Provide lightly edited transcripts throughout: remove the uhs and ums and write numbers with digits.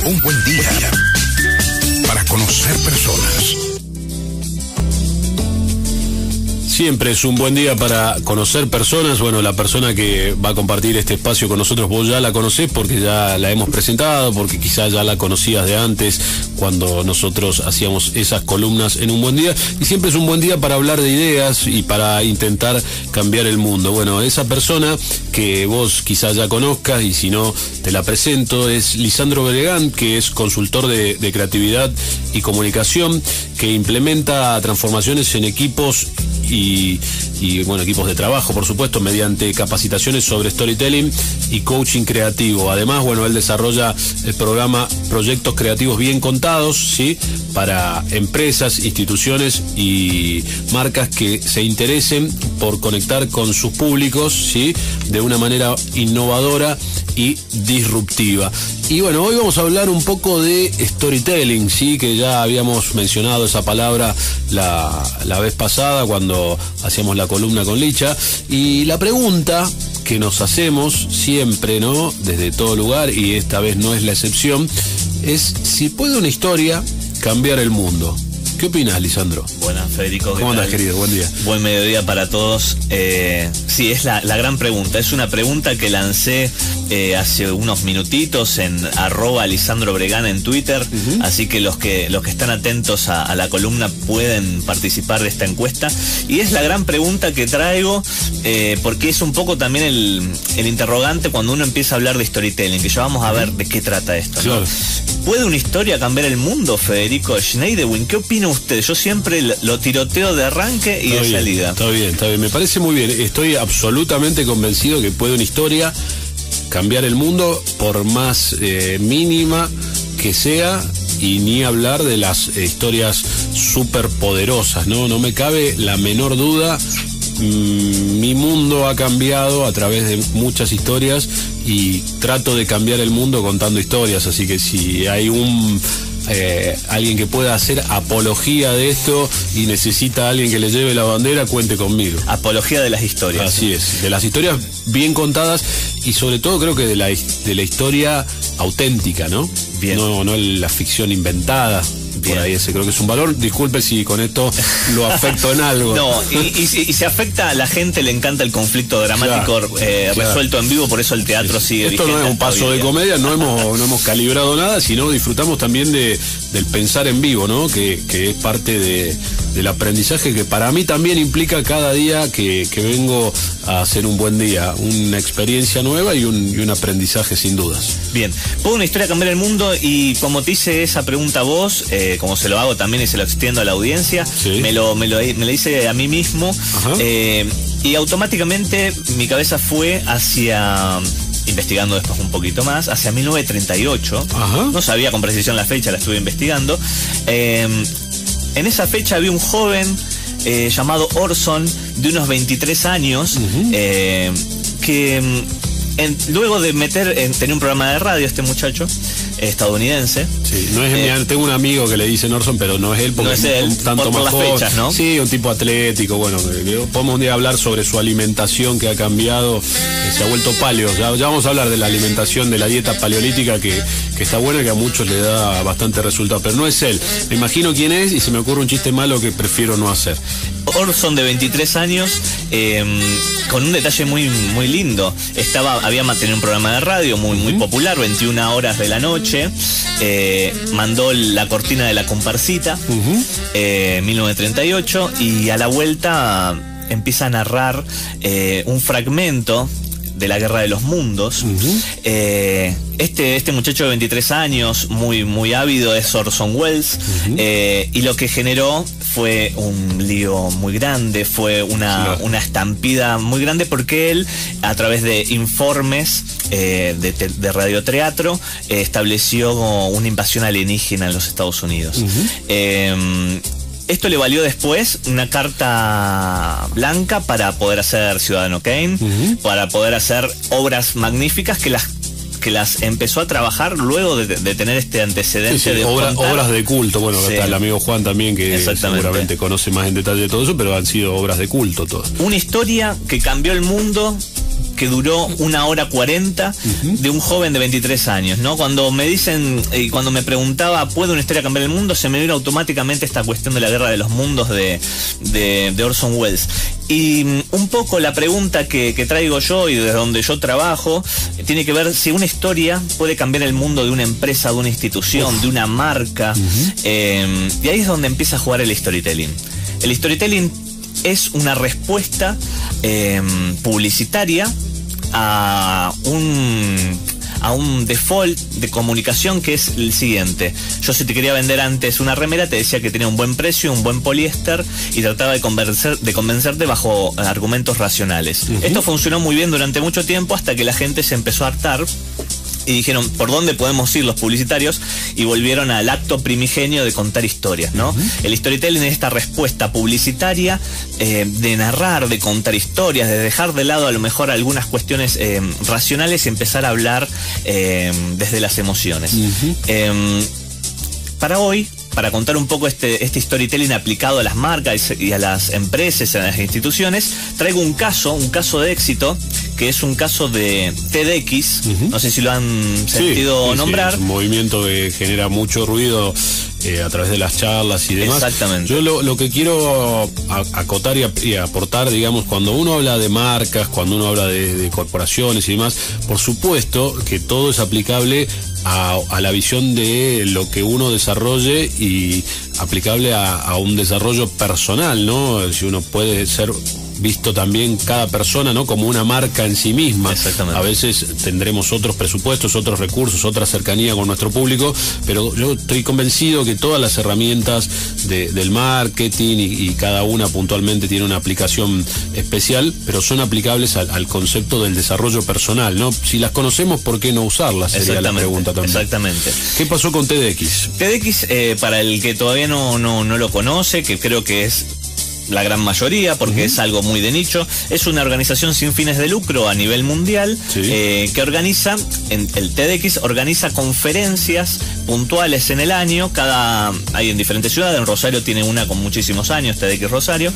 Un buen día para conocer personas. Siempre es un buen día para conocer personas. Bueno, la persona que va a compartir este espacio con nosotros, vos ya la conocés porque ya la hemos presentado, porque quizás ya la conocías de antes, cuando nosotros hacíamos esas columnas en Un Buen Día. Y siempre es un buen día para hablar de ideas y para intentar cambiar el mundo. Bueno, esa persona que vos quizás ya conozcas, y si no, te la presento, es Lisandro Bregán, que es consultor de creatividad y comunicación, que implementa transformaciones en equipos y bueno, equipos de trabajo, por supuesto, mediante capacitaciones sobre storytelling y coaching creativo. Además, bueno, él desarrolla el programa Proyectos Creativos Bien Contados, ¿sí?, para empresas, instituciones y marcas que se interesen por conectar con sus públicos, ¿sí?, de una manera innovadora y disruptiva. Y bueno, hoy vamos a hablar un poco de storytelling, sí, que ya habíamos mencionado esa palabra la vez pasada cuando hacíamos la columna con Licha. Y la pregunta que nos hacemos siempre, ¿no?, desde todo lugar, y esta vez no es la excepción, es si puede una historia cambiar el mundo. ¿Qué opinas, Lisandro? Buenas, Federico. ¿Cómo andas, querido? Buen día. Buen mediodía para todos. Sí, es la gran pregunta. Es una pregunta que lancé hace unos minutitos en @LisandroBregán en Twitter. Así que los que están atentos a la columna pueden participar de esta encuesta. Y es la gran pregunta que traigo, porque es un poco también el interrogante cuando uno empieza a hablar de storytelling, que ya vamos a ver de qué trata esto, ¿no? Claro. ¿Puede una historia cambiar el mundo, Federico Schneiderwin? ¿Qué opina usted? Yo siempre lo tiroteo de arranque y de salida. Está bien. Me parece muy bien. Estoy absolutamente convencido que puede una historia cambiar el mundo, por más mínima que sea, y ni hablar de las historias súper poderosas, ¿no? No me cabe la menor duda. Mi mundo ha cambiado a través de muchas historias y trato de cambiar el mundo contando historias, así que si hay alguien que pueda hacer apología de esto y necesita a alguien que le lleve la bandera, cuente conmigo. Apología de las historias. Así es, de las historias bien contadas y sobre todo creo que de la historia auténtica, ¿no? Bien. No la ficción inventada. Bien. Por ahí ese creo que es un valor. Disculpe si con esto lo afecto en algo. No, y se afecta a la gente, le encanta el conflicto dramático, claro, resuelto en vivo, por eso el teatro sigue esto vigente. No es un paso de comedia, no hemos calibrado nada, sino disfrutamos también del pensar en vivo, ¿no? Que es parte del aprendizaje, que para mí también implica cada día que vengo a hacer un buen día, una experiencia nueva y un aprendizaje sin dudas. Bien, ¿puede una historia cambiar el mundo? Y como te hice esa pregunta a vos, como se lo hago también y se lo extiendo a la audiencia, sí, me lo hice a mí mismo, y automáticamente mi cabeza fue hacia, investigando después un poquito más, hacia 1938. No sabía con precisión la fecha, la estuve investigando. En esa fecha había un joven llamado Orson, de unos 23 años, que luego de tenía un programa de radio este muchacho estadounidense. Sí, no es tengo un amigo que le dicen Orson, pero no es él, porque no es él, tanto por más las joven. Fechas, ¿no? Sí, un tipo atlético, bueno, podemos un día hablar sobre su alimentación que ha cambiado, se ha vuelto paleo. Ya vamos a hablar de la alimentación, de la dieta paleolítica que está buena, que a muchos le da bastante resultado, pero no es él. Me imagino quién es y se me ocurre un chiste malo que prefiero no hacer. Orson, de 23 años, con un detalle muy, muy lindo. Había mantenido un programa de radio muy popular, 21 horas de la noche. Mandó la cortina de La Comparsita, 1938, y a la vuelta empieza a narrar un fragmento de la Guerra de los Mundos. Este muchacho de 23 años, muy ávido, es Orson Welles, y lo que generó fue un lío muy grande, fue una estampida muy grande, porque él, a través de informes de radioteatro, estableció una invasión alienígena en los Estados Unidos. Esto le valió después una carta blanca para poder hacer Ciudadano Kane, para poder hacer obras magníficas que las empezó a trabajar luego de tener este antecedente de obras de culto. Bueno, sí, está el amigo Juan también, que seguramente conoce más en detalle de todo eso, pero han sido obras de culto todas. Una historia que cambió el mundo que duró 1 hora 40 de un joven de 23 años, ¿no? Cuando me dicen, y cuando me preguntaba, ¿puede una historia cambiar el mundo?, se me vino automáticamente esta cuestión de la guerra de los mundos de Orson Welles. Y un poco la pregunta que traigo yo y desde donde yo trabajo tiene que ver si una historia puede cambiar el mundo de una empresa, de una institución, de una marca. Y ahí es donde empieza a jugar el storytelling. El storytelling es una respuesta publicitaria a un default de comunicación, que es el siguiente. Yo, si te quería vender antes una remera, te decía que tenía un buen precio, un buen poliéster, y trataba de convencerte bajo argumentos racionales. Esto funcionó muy bien durante mucho tiempo, hasta que la gente se empezó a hartar y dijeron, ¿por dónde podemos ir los publicitarios? Y volvieron al acto primigenio de contar historias, ¿no? El storytelling es esta respuesta publicitaria de narrar, de contar historias, de dejar de lado a lo mejor algunas cuestiones racionales y empezar a hablar desde las emociones. Para hoy, para contar un poco este storytelling aplicado a las marcas y a las empresas, a las instituciones, traigo un caso de éxito, que es un caso de TEDx. No sé si lo han sentido nombrar. Sí, es un movimiento que genera mucho ruido a través de las charlas y demás. Exactamente. Yo lo que quiero acotar y aportar, digamos, cuando uno habla de marcas, cuando uno habla de corporaciones y demás, por supuesto que todo es aplicable a la visión de lo que uno desarrolle y aplicable a un desarrollo personal, ¿no? Si uno puede ser visto también cada persona, ¿no?, como una marca en sí misma. Exactamente. A veces tendremos otros presupuestos, otros recursos, otra cercanía con nuestro público, pero yo estoy convencido que todas las herramientas del marketing y cada una puntualmente tiene una aplicación especial, pero son aplicables al concepto del desarrollo personal, ¿no? Si las conocemos, ¿por qué no usarlas? Sería la pregunta también. Exactamente. ¿Qué pasó con TEDx? TEDx, para el que todavía no lo conoce, que creo que es la gran mayoría, porque es algo muy de nicho, es una organización sin fines de lucro a nivel mundial, que organiza, el TEDx organiza conferencias puntuales en el año, hay en diferentes ciudades. En Rosario tiene una con muchísimos años, TEDx Rosario.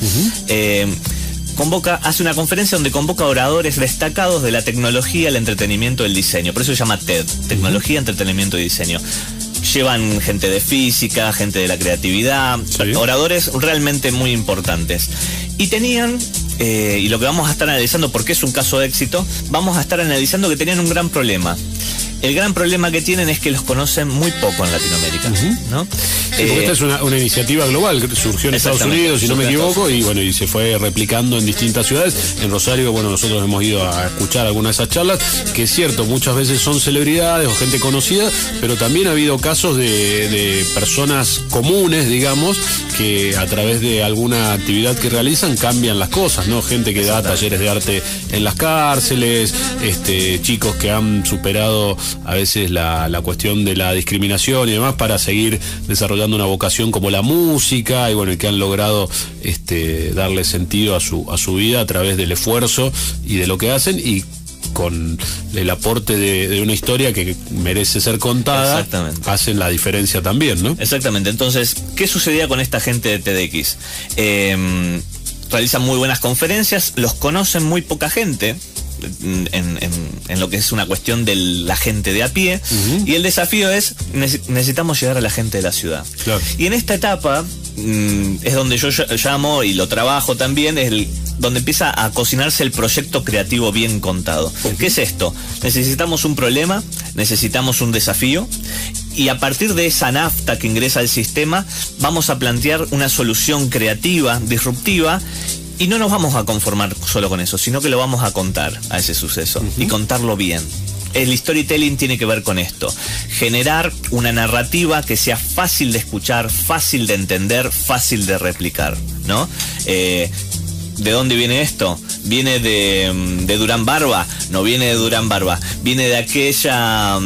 Hace una conferencia donde convoca oradores destacados de la tecnología, el entretenimiento y el diseño. Por eso se llama TED, Tecnología, Entretenimiento y Diseño. Llevan gente de física, gente de la creatividad, oradores realmente muy importantes. Y tenían, y lo que vamos a estar analizando, porque es un caso de éxito, vamos a estar analizando que tenían un gran problema. El gran problema que tienen es que los conocen muy poco en Latinoamérica, ¿no? Sí, porque esta es una iniciativa global que surgió en Estados Unidos, si no me equivoco, y se fue replicando en distintas ciudades. En Rosario, nosotros hemos ido a escuchar algunas de esas charlas, que es cierto, muchas veces son celebridades o gente conocida, pero también ha habido casos de personas comunes, digamos, que a través de alguna actividad que realizan cambian las cosas, ¿no? Gente que da talleres de arte en las cárceles, chicos que han superado a veces la cuestión de la discriminación y demás para seguir desarrollando una vocación como la música, y que han logrado darle sentido a su vida a través del esfuerzo y de lo que hacen, y con el aporte de una historia que merece ser contada, hacen la diferencia también, ¿no? Exactamente. Entonces, ¿qué sucedía con esta gente de TEDx? Realizan muy buenas conferencias, los conocen muy poca gente en lo que es una cuestión de la gente de a pie, y el desafío es, necesitamos llegar a la gente de la ciudad. Claro. Y en esta etapa es donde yo llamo, y lo trabajo también, es donde empieza a cocinarse el proyecto creativo bien contado. ¿Qué es esto? Necesitamos un problema, necesitamos un desafío, y a partir de esa nafta que ingresa al sistema, vamos a plantear una solución creativa, disruptiva, y no nos vamos a conformar solo con eso, sino que lo vamos a contar a ese suceso, y contarlo bien. El storytelling tiene que ver con esto: generar una narrativa que sea fácil de escuchar, fácil de entender, fácil de replicar, ¿no? ¿De dónde viene esto? ¿Viene de Durán Barba? No viene de Durán Barba. Viene de aquella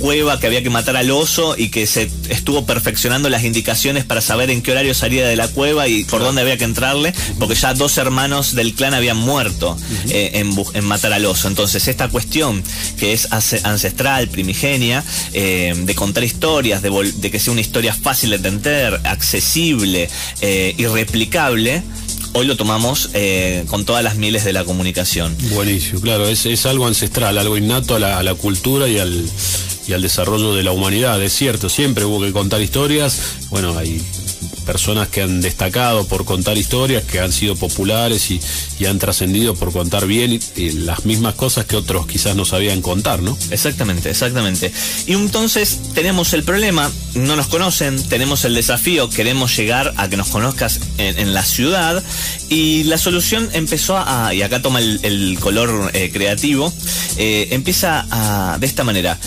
cueva que había que matar al oso, y que se estuvo perfeccionando las indicaciones para saber en qué horario salía de la cueva y por dónde había que entrarle, porque ya 2 hermanos del clan habían muerto en matar al oso. Entonces, esta cuestión que es ancestral, primigenia, de contar historias, de que sea una historia fácil de entender, accesible y replicable, hoy lo tomamos con todas las mieles de la comunicación. Buenísimo, claro, es algo ancestral, algo innato a la cultura y al desarrollo de la humanidad. Es cierto, siempre hubo que contar historias. Bueno, hay personas que han destacado por contar historias, que han sido populares y han trascendido por contar bien y las mismas cosas que otros quizás no sabían contar, ¿no? Exactamente. Y entonces tenemos el problema, no nos conocen, tenemos el desafío, queremos llegar a que nos conozcas en la ciudad, y la solución empezó y acá toma el color creativo, empieza de esta manera.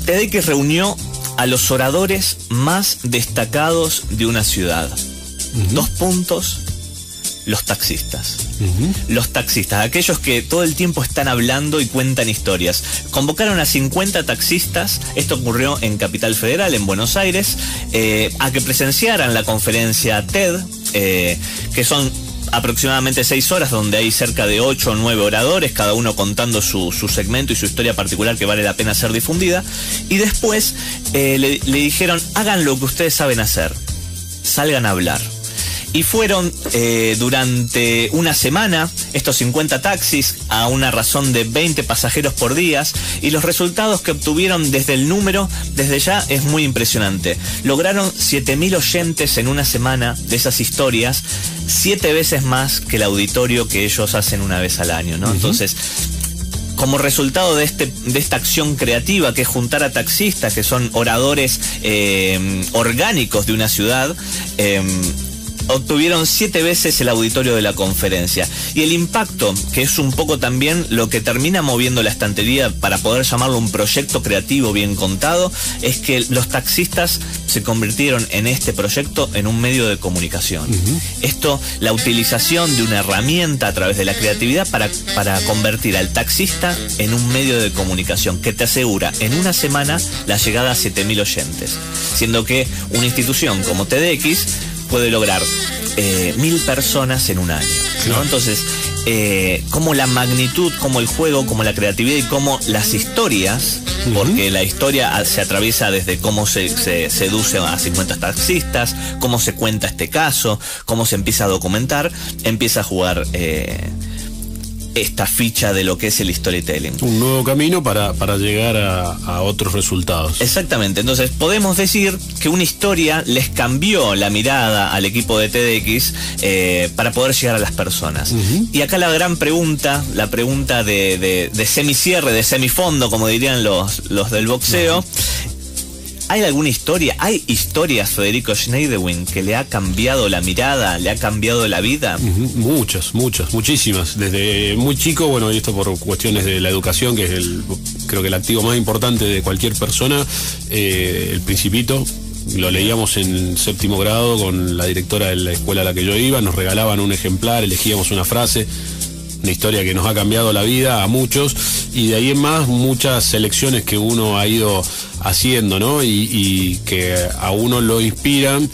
TEDx reunió a los oradores más destacados de una ciudad. 2 puntos, los taxistas. Los taxistas, aquellos que todo el tiempo están hablando y cuentan historias. Convocaron a 50 taxistas, esto ocurrió en Capital Federal, en Buenos Aires, a que presenciaran la conferencia TED, que son aproximadamente 6 horas, donde hay cerca de 8 o 9 oradores, cada uno contando su segmento y su historia particular que vale la pena ser difundida. Y después le dijeron: hagan lo que ustedes saben hacer, salgan a hablar. Y fueron durante una semana estos 50 taxis a una razón de 20 pasajeros por día, y los resultados que obtuvieron desde el número, desde ya, es muy impresionante. Lograron 7.000 oyentes en una semana de esas historias, 7 veces más que el auditorio que ellos hacen una vez al año, ¿no? Entonces, como resultado de esta acción creativa, que es juntar a taxistas, que son oradores orgánicos de una ciudad, obtuvieron 7 veces el auditorio de la conferencia. Y el impacto, que es un poco también lo que termina moviendo la estantería para poder llamarlo un proyecto creativo bien contado, es que los taxistas se convirtieron en este proyecto en un medio de comunicación. Esto, la utilización de una herramienta a través de la creatividad para convertir al taxista en un medio de comunicación que te asegura en una semana la llegada a 7.000 oyentes, siendo que una institución como TEDx puede lograr 1.000 personas en un año, ¿no? Entonces, como la magnitud, como el juego, como la creatividad y como las historias, porque la historia se atraviesa desde cómo se seduce a 50 taxistas, cómo se cuenta este caso, cómo se empieza a documentar, empieza a jugar esta ficha de lo que es el storytelling. Un nuevo camino para llegar a otros resultados. Exactamente. Entonces podemos decir que una historia les cambió la mirada al equipo de TEDx para poder llegar a las personas. Y acá la gran pregunta, la pregunta de semicierre, de semifondo, como dirían los del boxeo. ¿Hay alguna historia? ¿Hay historias, Federico Schneiderwin, que le ha cambiado la mirada, le ha cambiado la vida? Muchas, muchísimas. Desde muy chico, bueno, y esto por cuestiones de la educación, que es creo que el activo más importante de cualquier persona, El Principito. Lo leíamos en 7º grado con la directora de la escuela a la que yo iba, nos regalaban un ejemplar, elegíamos una frase, una historia que nos ha cambiado la vida a muchos, y de ahí en más muchas selecciones que uno ha ido haciendo, ¿no? Y que a uno lo inspiran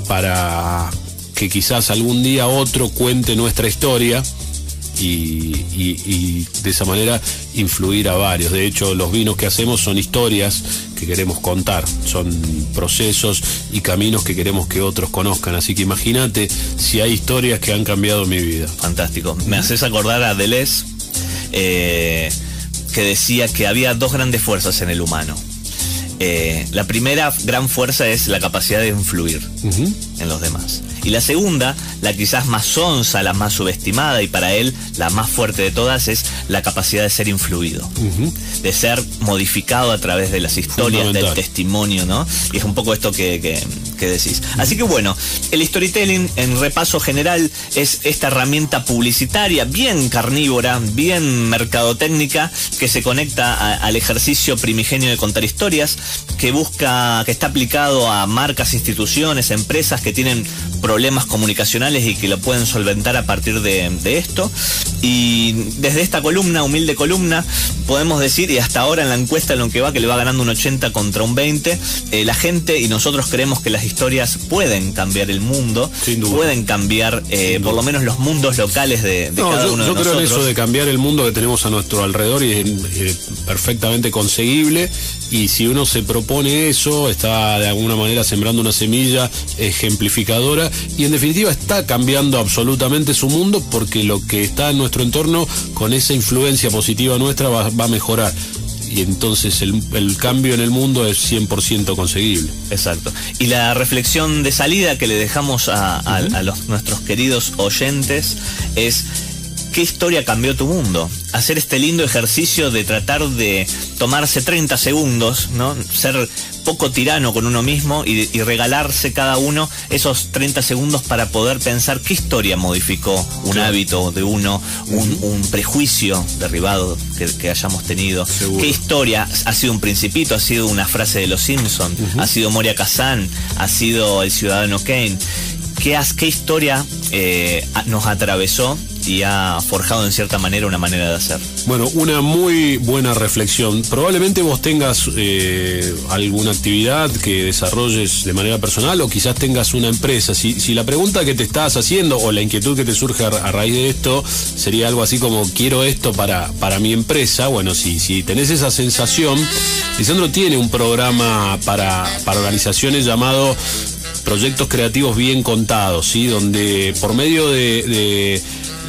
para que quizás algún día otro cuente nuestra historia y de esa manera influir a varios. De hecho, los vinos que hacemos son historias que queremos contar, son procesos y caminos que queremos que otros conozcan. Así que imagínate si hay historias que han cambiado mi vida. Fantástico. Me haces acordar a Deleuze, que decía que había 2 grandes fuerzas en el humano. La primera gran fuerza es la capacidad de influir en los demás. Y la segunda, la quizás más sonsa, la más subestimada, y para él la más fuerte de todas, es la capacidad de ser influido, de ser modificado a través de las historias, del testimonio, ¿no? Y es un poco esto que decís. Así que bueno, el storytelling, en repaso general, es esta herramienta publicitaria bien carnívora, bien mercadotécnica, que se conecta al ejercicio primigenio de contar historias, que está aplicado a marcas, instituciones, empresas que tienen problemas comunicacionales y que lo pueden solventar a partir de esto. Y desde esta columna, humilde columna, podemos decir, y hasta ahora en la encuesta en lo que va, que le va ganando un 80 contra un 20, la gente y nosotros creemos que las historias pueden cambiar el mundo, pueden cambiar por lo menos los mundos locales de cada uno de nosotros. Yo creo en eso de cambiar el mundo que tenemos a nuestro alrededor, y es perfectamente conseguible. Y si uno se propone eso, está de alguna manera sembrando una semilla ejemplar ejemplificadora y en definitiva está cambiando absolutamente su mundo, porque lo que está en nuestro entorno con esa influencia positiva nuestra va a mejorar. Y entonces el cambio en el mundo es 100% conseguible. Exacto. Y la reflexión de salida que le dejamos a nuestros queridos oyentes es: ¿qué historia cambió tu mundo? Hacer este lindo ejercicio de tratar de tomarse 30 segundos, ¿no? Ser poco tirano con uno mismo y regalarse cada uno esos 30 segundos para poder pensar qué historia modificó un hábito de uno, un prejuicio derribado que hayamos tenido. Seguro. ¿Qué historia ha sido un principito? ¿Ha sido una frase de Los Simpson? ¿Ha sido Moria Kazan? ¿Ha sido el Ciudadano Kane? ¿Qué historia nos atravesó y ha forjado en cierta manera una manera de hacer? Bueno, una muy buena reflexión. Probablemente vos tengas alguna actividad que desarrolles de manera personal, o quizás tengas una empresa. Si la pregunta que te estás haciendo o la inquietud que te surge a raíz de esto sería algo así como: quiero esto para mi empresa. Bueno, si tenés esa sensación, Lisandro tiene un programa para organizaciones llamado Proyectos Creativos Bien Contados, ¿sí? Donde por medio de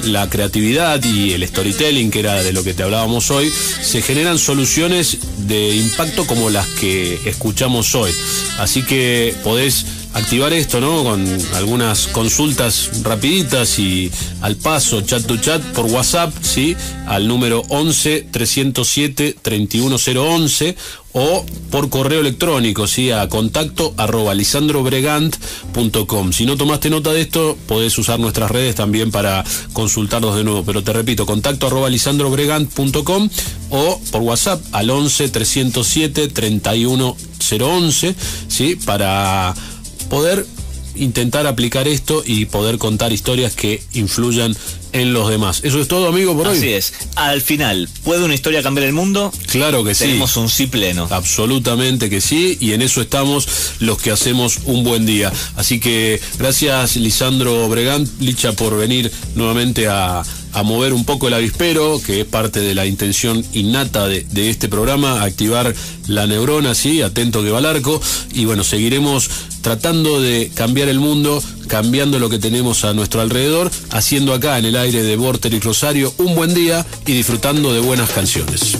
la creatividad y el storytelling, que era de lo que te hablábamos hoy, se generan soluciones de impacto como las que escuchamos hoy. Así que podés activar esto, ¿no? Con algunas consultas rapiditas y al paso, chat to chat por WhatsApp, ¿sí? Al número 11-307-31011, o por correo electrónico, ¿sí? A contacto@lisandrobregant.com. Si no tomaste nota de esto, podés usar nuestras redes también para consultarlos de nuevo, pero te repito, contacto@lisandrobregant.com, o por WhatsApp al 11-307-31011, ¿sí? Para poder intentar aplicar esto y poder contar historias que influyan en los demás. Eso es todo, amigo, por hoy. Así es. Al final, ¿puede una historia cambiar el mundo? Claro que sí. Tenemos un sí pleno. Absolutamente que sí, y en eso estamos los que hacemos un buen día. Así que gracias, Lisandro Bregant, Licha, por venir nuevamente a mover un poco el avispero, que es parte de la intención innata de este programa, activar la neurona, sí, atento que va al arco. Y bueno, seguiremos tratando de cambiar el mundo, cambiando lo que tenemos a nuestro alrededor, haciendo acá en el aire de Vorterix Rosario un buen día y disfrutando de buenas canciones.